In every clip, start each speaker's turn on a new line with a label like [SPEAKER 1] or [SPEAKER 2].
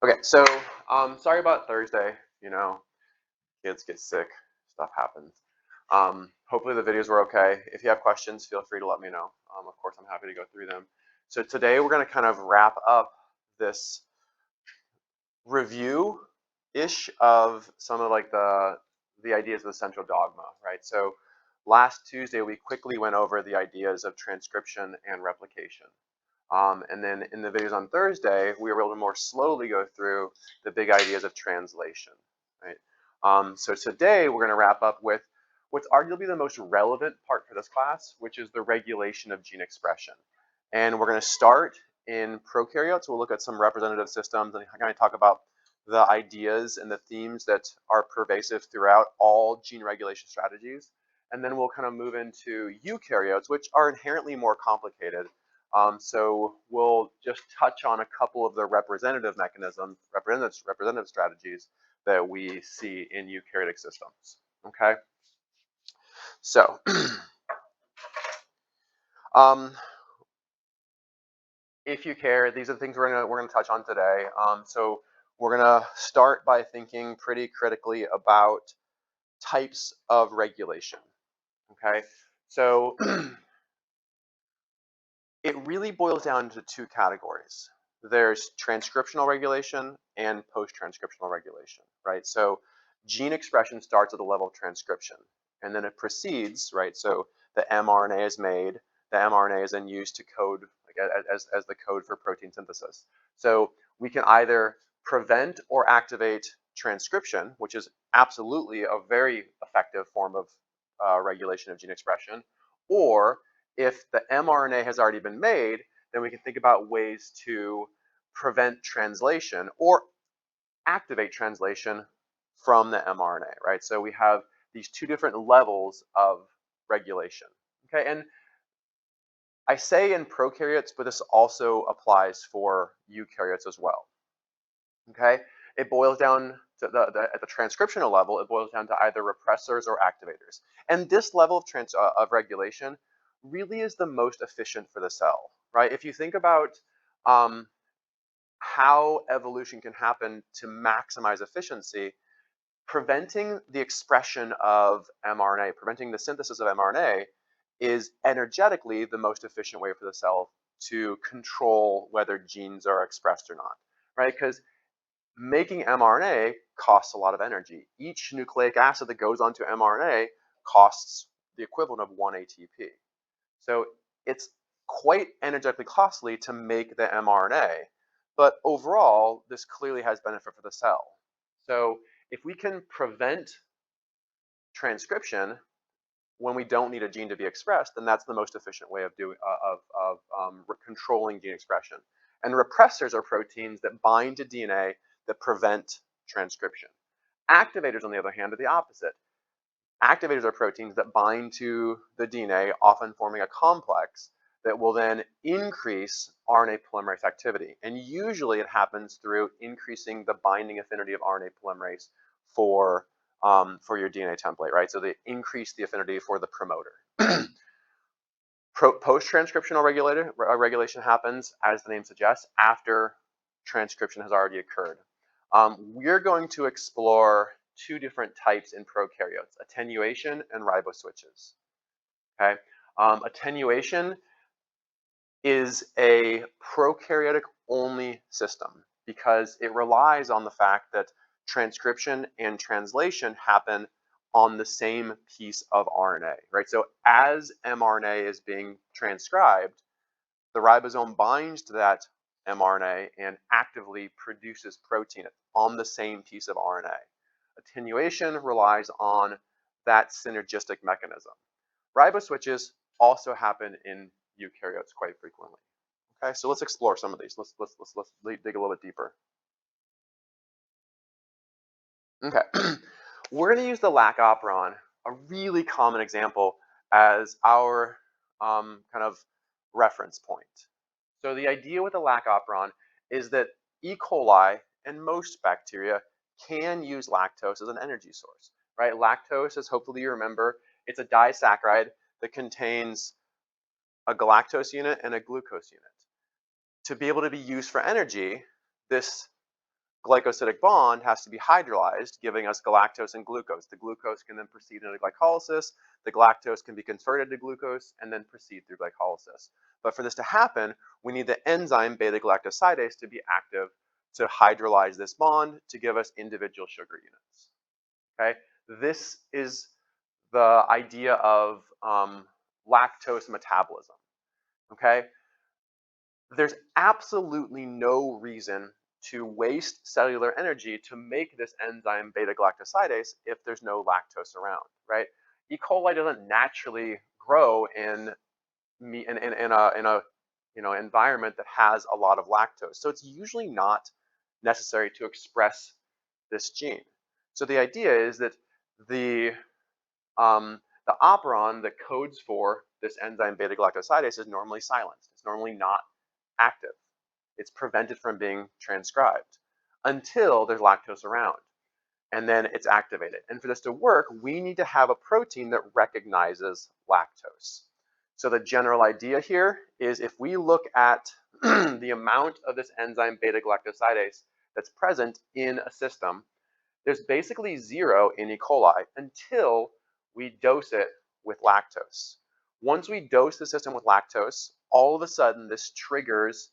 [SPEAKER 1] Okay, so sorry about Thursday. You know, kids get sick, stuff happens. Hopefully the videos were okay. If you have questions, feel free to let me know. Of course, I'm happy to go through them. So today we're going to kind of wrap up this review-ish of some of like the ideas of the central dogma, right? So last Tuesday we quickly went over the ideas of transcription and replication. And then in the videos on Thursday, we were able to more slowly go through the big ideas of translation, right? So today we're going to wrap up with what's arguably the most relevant part for this class, which is the regulation of gene expression. And we're going to start in prokaryotes. We'll look at some representative systems and kind of talk about the ideas and the themes that are pervasive throughout all gene regulation strategies. And then we'll kind of move into eukaryotes, which are inherently more complicated. So we'll just touch on a couple of the representative mechanisms, representative strategies that we see in eukaryotic systems. Okay, so um, if you care, these are the things we're gonna touch on today. So we're gonna start by thinking pretty critically about types of regulation. Okay, so it really boils down to two categories. There's transcriptional regulation and post-transcriptional regulation, right? So gene expression starts at the level of transcription, and then it proceeds, right? So the mRNA is made, the mRNA is then used to code, like as the code for protein synthesis. So we can either prevent or activate transcription, which is absolutely a very effective form of regulation of gene expression, or if the mRNA has already been made, then we can think about ways to prevent translation or activate translation from the mRNA, right? So we have these two different levels of regulation. Okay, and I say in prokaryotes, but this also applies for eukaryotes as well. Okay, it boils down to at the transcriptional level, it boils down to either repressors or activators. And this level of regulation really is the most efficient for the cell, right? If you think about um, how evolution can happen to maximize efficiency, preventing the expression of mRNA, preventing the synthesis of mRNA is energetically the most efficient way for the cell to control whether genes are expressed or not, right? Because making mRNA costs a lot of energy. Each nucleic acid that goes onto mRNA costs the equivalent of 1 ATP. So it's quite energetically costly to make the mRNA, but overall, this clearly has benefit for the cell. So if we can prevent transcription when we don't need a gene to be expressed, then that's the most efficient way of controlling gene expression. And repressors are proteins that bind to DNA that prevent transcription. Activators, on the other hand, are the opposite. Activators are proteins that bind to the DNA, often forming a complex that will then increase RNA polymerase activity. And usually it happens through increasing the binding affinity of RNA polymerase for your DNA template, right? So they increase the affinity for the promoter. Post-transcriptional regulation happens, as the name suggests, after transcription has already occurred. We're going to explore two different types in prokaryotes, attenuation and riboswitches. Okay, attenuation is a prokaryotic only system because it relies on the fact that transcription and translation happen on the same piece of RNA, right? So as mRNA is being transcribed, the ribosome binds to that mRNA and actively produces protein on the same piece of RNA. Attenuation relies on that synergistic mechanism. Riboswitches also happen in eukaryotes quite frequently. Okay, so let's explore some of these. Let's dig a little bit deeper. Okay, we're going to use the lac operon, a really common example, as our kind of reference point. So the idea with the lac operon is that E. coli and most bacteria can use lactose as an energy source, right? Lactose, as hopefully you remember, it's a disaccharide that contains a galactose unit and a glucose unit. To be able to be used for energy, this glycosidic bond has to be hydrolyzed, giving us galactose and glucose. The glucose can then proceed into glycolysis, the galactose can be converted to glucose, and then proceed through glycolysis. But for this to happen, we need the enzyme beta-galactosidase to be active to hydrolyze this bond to give us individual sugar units. Okay, this is the idea of lactose metabolism. Okay, there's absolutely no reason to waste cellular energy to make this enzyme beta-galactosidase if there's no lactose around, right? E. coli doesn't naturally grow in a environment that has a lot of lactose, so it's usually not necessary to express this gene. So the idea is that the operon that codes for this enzyme beta-galactosidase is normally silenced. It's normally not active. It's prevented from being transcribed until there's lactose around, and then it's activated. And for this to work, we need to have a protein that recognizes lactose. So the general idea here is if we look at the amount of this enzyme beta-galactosidase that's present in a system, there's basically zero in E. coli until we dose it with lactose. Once we dose the system with lactose, all of a sudden this triggers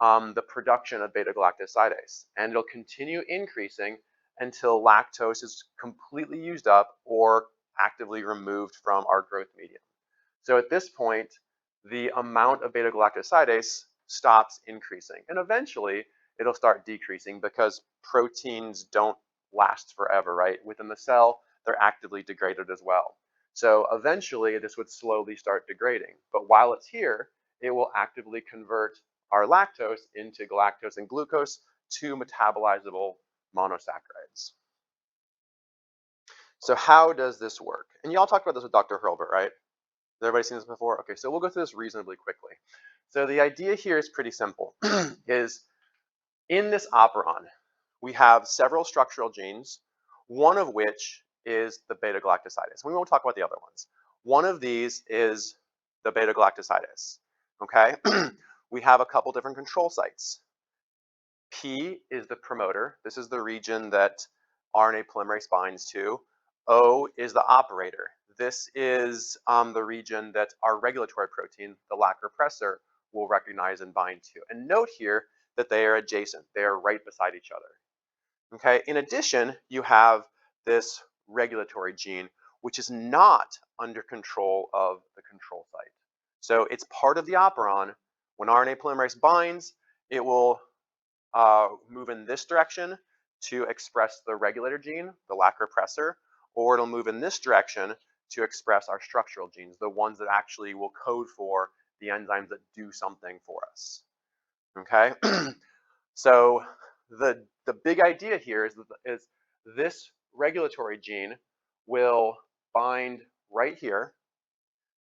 [SPEAKER 1] the production of beta-galactosidase, and it'll continue increasing until lactose is completely used up or actively removed from our growth medium. So at this point, the amount of beta-galactosidase stops increasing, and eventually it'll start decreasing because proteins don't last forever, right? Within the cell, they're actively degraded as well. So eventually this would slowly start degrading, but while it's here, it will actively convert our lactose into galactose and glucose, two metabolizable monosaccharides. So how does this work? And y'all talked about this with Dr. Hurlbert, right? Has everybody seen this before? Okay, so we'll go through this reasonably quickly. So the idea here is pretty simple, is in this operon, we have several structural genes, one of which is the beta-galactosidase. We won't talk about the other ones. One of these is the beta-galactosidase, okay? We have a couple different control sites. P is the promoter. This is the region that RNA polymerase binds to. O is the operator. This is the region that our regulatory protein, the LAC repressor, will recognize and bind to. And note here that they are adjacent. They are right beside each other. Okay. In addition, you have this regulatory gene, which is not under control of the control site. So it's part of the operon. When RNA polymerase binds, it will move in this direction to express the regulator gene, the LAC repressor, or it'll move in this direction to express our structural genes, the ones that actually will code for the enzymes that do something for us. Okay, so the big idea here is this regulatory gene will bind right here,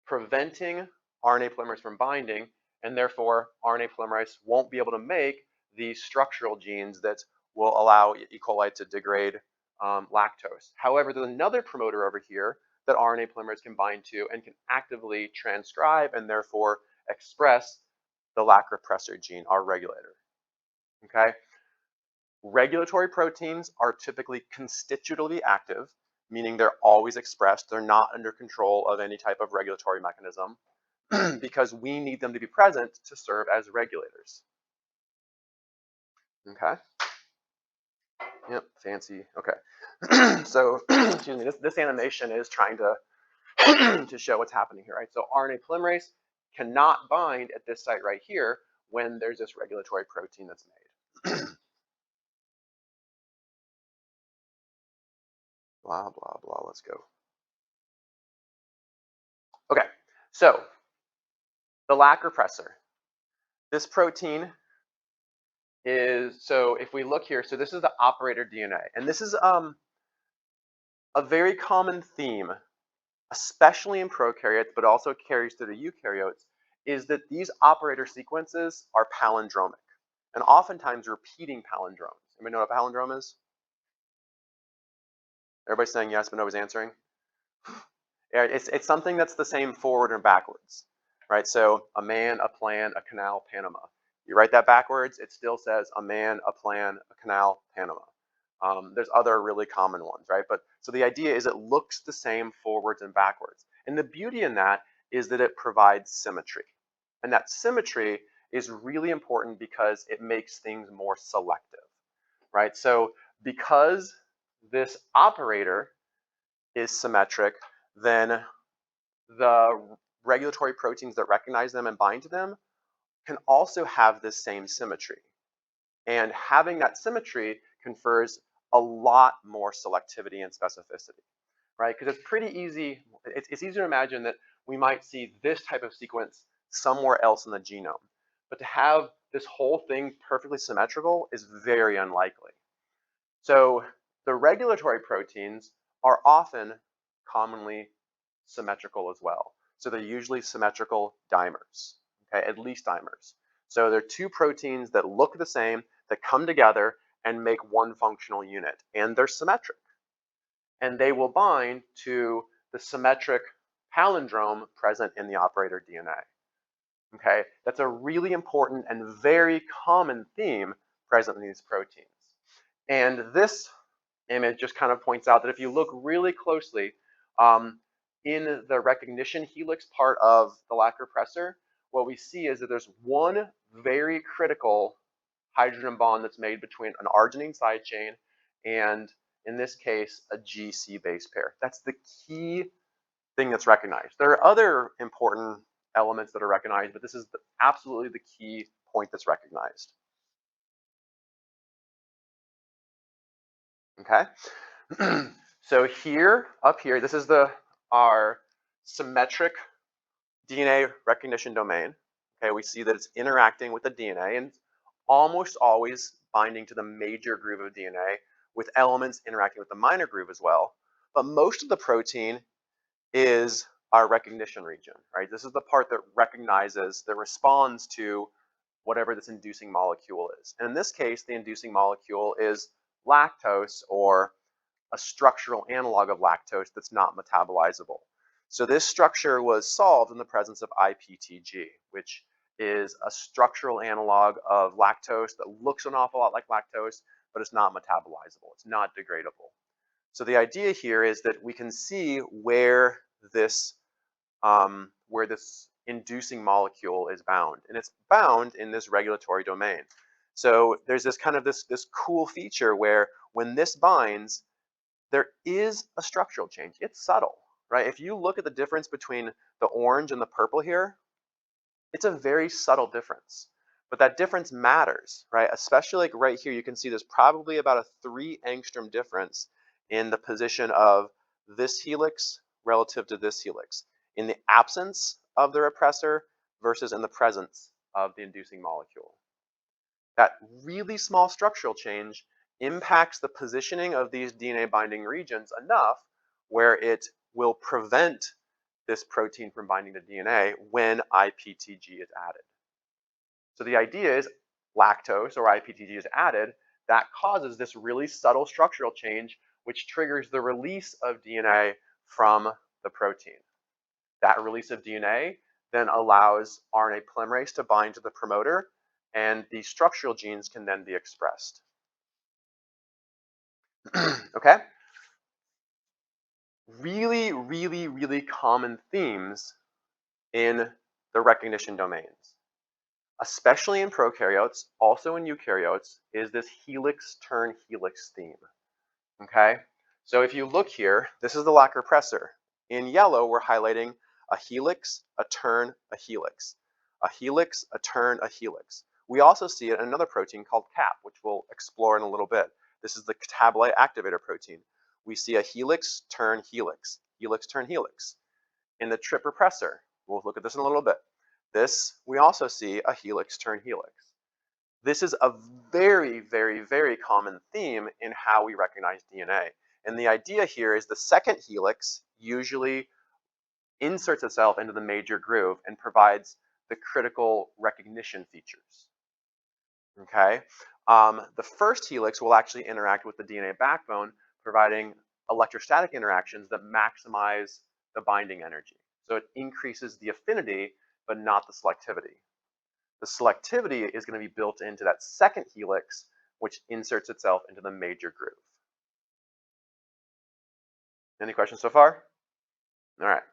[SPEAKER 1] preventing RNA polymerase from binding, and therefore RNA polymerase won't be able to make these structural genes that will allow E. coli to degrade lactose. However, there's another promoter over here that RNA polymerase can bind to and can actively transcribe and therefore express the LAC repressor gene, our regulator. Okay? Regulatory proteins are typically constitutively active, meaning they're always expressed. They're not under control of any type of regulatory mechanism because we need them to be present to serve as regulators. Okay? Yep, fancy. Okay. So, excuse me, this animation is trying to to show what's happening here, right? So RNA polymerase cannot bind at this site right here when there's this regulatory protein that's made. Blah, blah, blah, let's go. Okay, so the LAC repressor. This protein is, so if we look here, so this is the operator DNA, and this is a very common theme, especially in prokaryotes, but also carries through the eukaryotes, is that these operator sequences are palindromic, and oftentimes repeating palindromes. Anybody know what a palindrome is? Everybody's saying yes, but nobody's answering. It's something that's the same forward and backwards, right? So a man, a plan, a canal, Panama. You write that backwards, it still says a man, a plan, a canal, Panama. There's other really common ones, right? But so the idea is it looks the same forwards and backwards. And the beauty in that is that it provides symmetry. And that symmetry is really important because it makes things more selective, right? So because this operator is symmetric, then the regulatory proteins that recognize them and bind to them can also have this same symmetry. And having that symmetry confers a lot more selectivity and specificity, right? Because it's pretty easy, it's easy to imagine that we might see this type of sequence somewhere else in the genome. But to have this whole thing perfectly symmetrical is very unlikely. So the regulatory proteins are often commonly symmetrical as well. So they're usually symmetrical dimers, okay, at least dimers. So they're two proteins that look the same, that come together and make one functional unit, and they're symmetric. And they will bind to the symmetric palindrome present in the operator DNA. Okay, that's a really important and very common theme present in these proteins. And this image just kind of points out that if you look really closely, in the recognition helix part of the LAC repressor, what we see is that there's one very critical hydrogen bond that's made between an arginine side chain and, in this case, a GC base pair. That's the key thing that's recognized. There are other important elements that are recognized, but this is absolutely the key point that's recognized. Okay, so here, up here, this is our symmetric DNA recognition domain. Okay, we see that it's interacting with the DNA and almost always binding to the major groove of DNA with elements interacting with the minor groove as well. But most of the protein is our recognition region, right? This is the part that recognizes, that responds to whatever this inducing molecule is. And in this case, the inducing molecule is lactose, or a structural analog of lactose that's not metabolizable. So this structure was solved in the presence of IPTG, which is a structural analog of lactose that looks an awful lot like lactose, but it's not metabolizable. It's not degradable. So the idea here is that we can see where this inducing molecule is bound, and it's bound in this regulatory domain. So there's this kind of this cool feature where when this binds, there is a structural change. It's subtle, right? If you look at the difference between the orange and the purple here, it's a very subtle difference. But that difference matters, right? Especially like right here, you can see there's probably about a 3 angstrom difference in the position of this helix relative to this helix, in the absence of the repressor versus in the presence of the inducing molecule. That really small structural change impacts the positioning of these DNA binding regions enough where it will prevent this protein from binding to DNA when IPTG is added. So the idea is lactose or IPTG is added, that causes this really subtle structural change which triggers the release of DNA from the protein. That release of DNA then allows RNA polymerase to bind to the promoter, and the structural genes can then be expressed. Okay? Really, really, really common themes in the recognition domains, especially in prokaryotes, also in eukaryotes, is this helix turn helix theme. Okay? So if you look here, this is the LAC repressor. In yellow, we're highlighting a helix, a turn, a helix. A helix, a turn, a helix. We also see it in another protein called CAP, which we'll explore in a little bit. This is the catabolite activator protein. We see a helix, turn, helix. Helix, turn, helix. In the TRP repressor, we'll look at this in a little bit. This, we also see a helix, turn, helix. This is a very, very, very common theme in how we recognize DNA. And the idea here is the second helix usually inserts itself into the major groove and provides the critical recognition features. Okay? The first helix will actually interact with the DNA backbone, providing electrostatic interactions that maximize the binding energy. So it increases the affinity, but not the selectivity. the selectivity is going to be built into that second helix, which inserts itself into the major groove. Any questions so far? All right.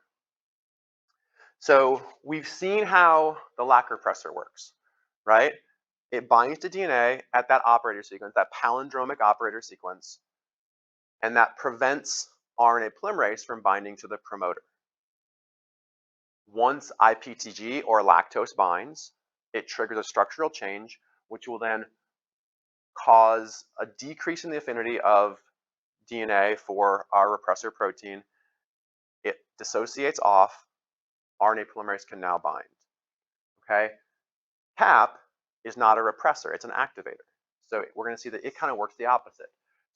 [SPEAKER 1] So we've seen how the Lac repressor works, right? It binds to DNA at that operator sequence, that palindromic operator sequence, and that prevents RNA polymerase from binding to the promoter. Once IPTG or lactose binds, it triggers a structural change, which will then cause a decrease in the affinity of DNA for our repressor protein. It dissociates off. RNA polymerase can now bind. Okay? CAP is not a repressor, it's an activator. So we're going to see that it kind of works the opposite.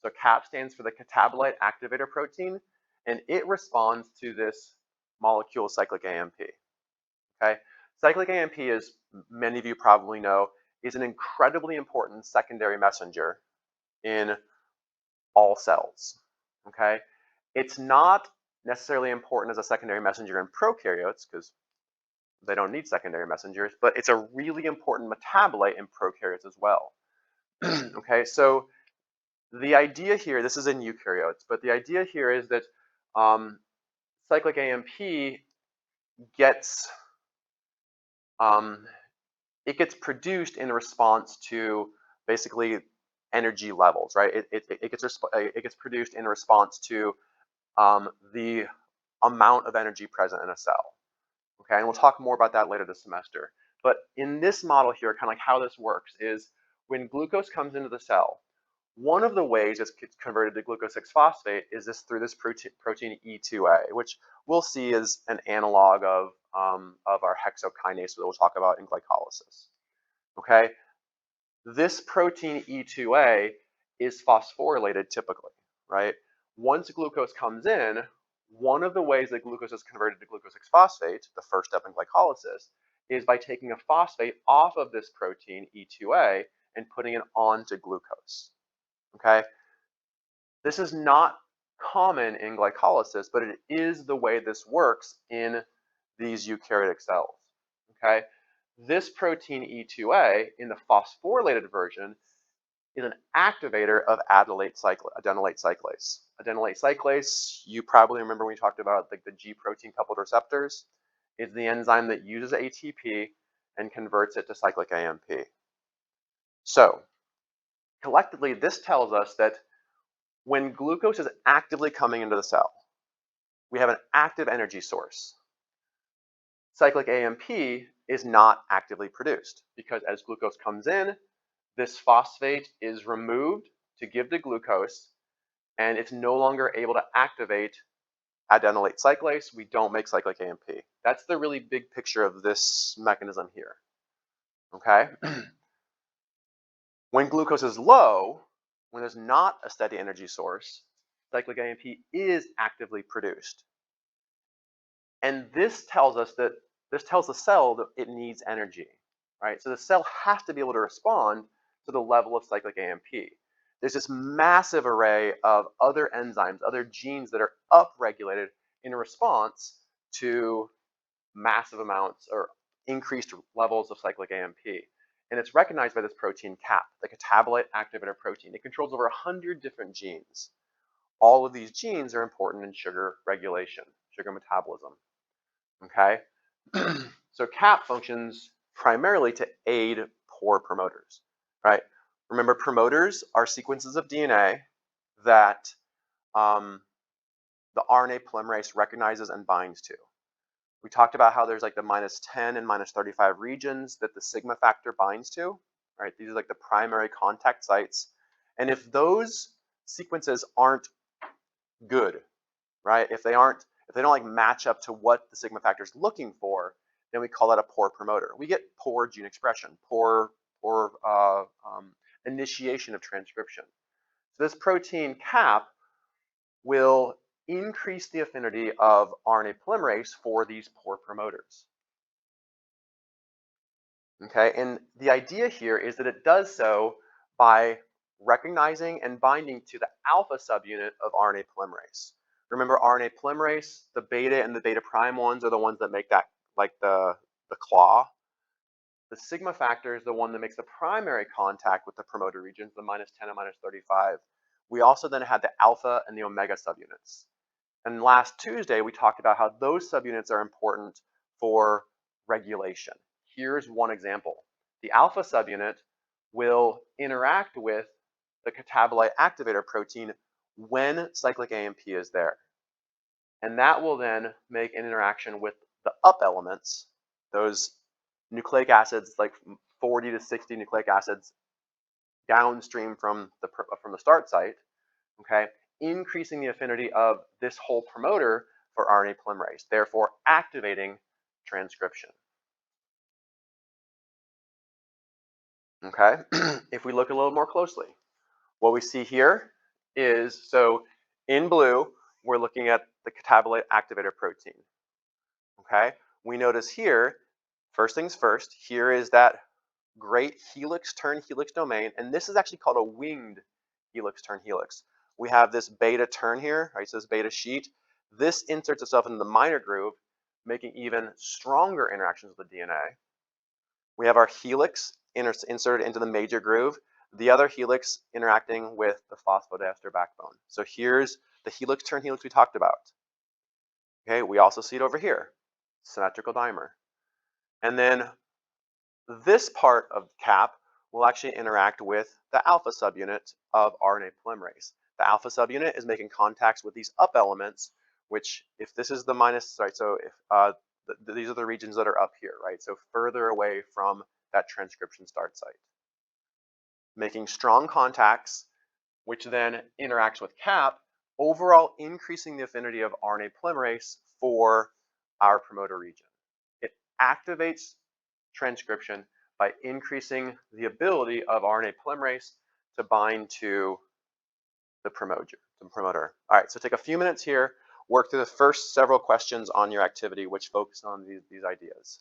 [SPEAKER 1] So CAP stands for the catabolite activator protein, and it responds to this molecule cyclic AMP. Okay? Cyclic AMP, as many of you probably know, is an incredibly important secondary messenger in all cells. Okay? It's not necessarily important as a secondary messenger in prokaryotes because they don't need secondary messengers, but it's a really important metabolite in prokaryotes as well. Okay, so the idea here, this is in eukaryotes, but the idea here is that cyclic AMP gets it gets produced in response to basically energy levels, right? It gets produced in response to the amount of energy present in a cell. Okay, and we'll talk more about that later this semester. But in this model here, kind of like how this works is when glucose comes into the cell, one of the ways it's converted to glucose 6-phosphate is through this protein E2A, which we'll see is an analog of our hexokinase that we'll talk about in glycolysis. Okay, this protein E2A is phosphorylated typically, right? Once glucose comes in, one of the ways that glucose is converted to glucose 6-phosphate, the first step in glycolysis, is by taking a phosphate off of this protein E2A and putting it onto glucose. Okay? This is not common in glycolysis, but it is the way this works in these eukaryotic cells. Okay? This protein E2A in the phosphorylated version is an activator of adenylate cyclase. Adenylate cyclase, you probably remember when we talked about like the G protein coupled receptors, is the enzyme that uses ATP and converts it to cyclic AMP. So, collectively, this tells us that when glucose is actively coming into the cell, we have an active energy source. Cyclic AMP is not actively produced because as glucose comes in, this phosphate is removed to give to glucose, and it's no longer able to activate adenylate cyclase. We don't make cyclic AMP. That's the really big picture of this mechanism here. Okay? When glucose is low, when there's not a steady energy source, cyclic AMP is actively produced. And this tells the cell that it needs energy, right? So the cell has to be able to respond to the level of cyclic AMP. There's this massive array of other enzymes, other genes that are upregulated in response to massive amounts or increased levels of cyclic AMP. And it's recognized by this protein CAP, the catabolite activator protein. It controls over 100 different genes. All of these genes are important in sugar regulation, sugar metabolism. Okay? So CAP functions primarily to aid pore promoters, right? Remember, promoters are sequences of DNA that the RNA polymerase recognizes and binds to. We talked about how there's like the -10 and -35 regions that the sigma factor binds to, right? These are like the primary contact sites. And if those sequences aren't good, right? If they don't like match up to what the sigma factor is looking for, then we call that a poor promoter. We get poor gene expression, poor initiation of transcription. So this protein CAP will increase the affinity of RNA polymerase for these poor promoters. Okay, and the idea here is that it does so by recognizing and binding to the alpha subunit of RNA polymerase. Remember, RNA polymerase, the beta and the beta prime ones are the ones that make that, like the claw. The sigma factor is the one that makes the primary contact with the promoter regions, the -10 and -35. We also then had the alpha and the omega subunits. And last Tuesday, we talked about how those subunits are important for regulation. Here's one example. The alpha subunit will interact with the catabolite activator protein when cyclic AMP is there. And that will then make an interaction with the up elements, those nucleic acids, like 40 to 60 nucleic acids downstream from the start site, okay, increasing the affinity of this whole promoter for RNA polymerase, therefore activating transcription. Okay, if we look a little more closely, what we see here is, so in blue, we're looking at the catabolite activator protein. Okay, we notice here, first things first, here is that great helix turn helix domain, and this is actually called a winged helix turn helix. We have this beta turn here, right? So this beta sheet. This inserts itself into the minor groove, making even stronger interactions with the DNA. We have our helix inserted into the major groove, the other helix interacting with the phosphodiester backbone. So here's the helix turn helix we talked about. Okay, we also see it over here, symmetrical dimer. And then this part of CAP will actually interact with the alpha subunit of RNA polymerase. The alpha subunit is making contacts with these up elements, which if this is the minus, right, so if these are the regions that are up here, right, so further away from that transcription start site. Making strong contacts, which then interacts with CAP, overall increasing the affinity of RNA polymerase for our promoter region. It activates transcription by increasing the ability of RNA polymerase to bind to the promoter. All right, so take a few minutes here, work through the first several questions on your activity, which focus on these ideas.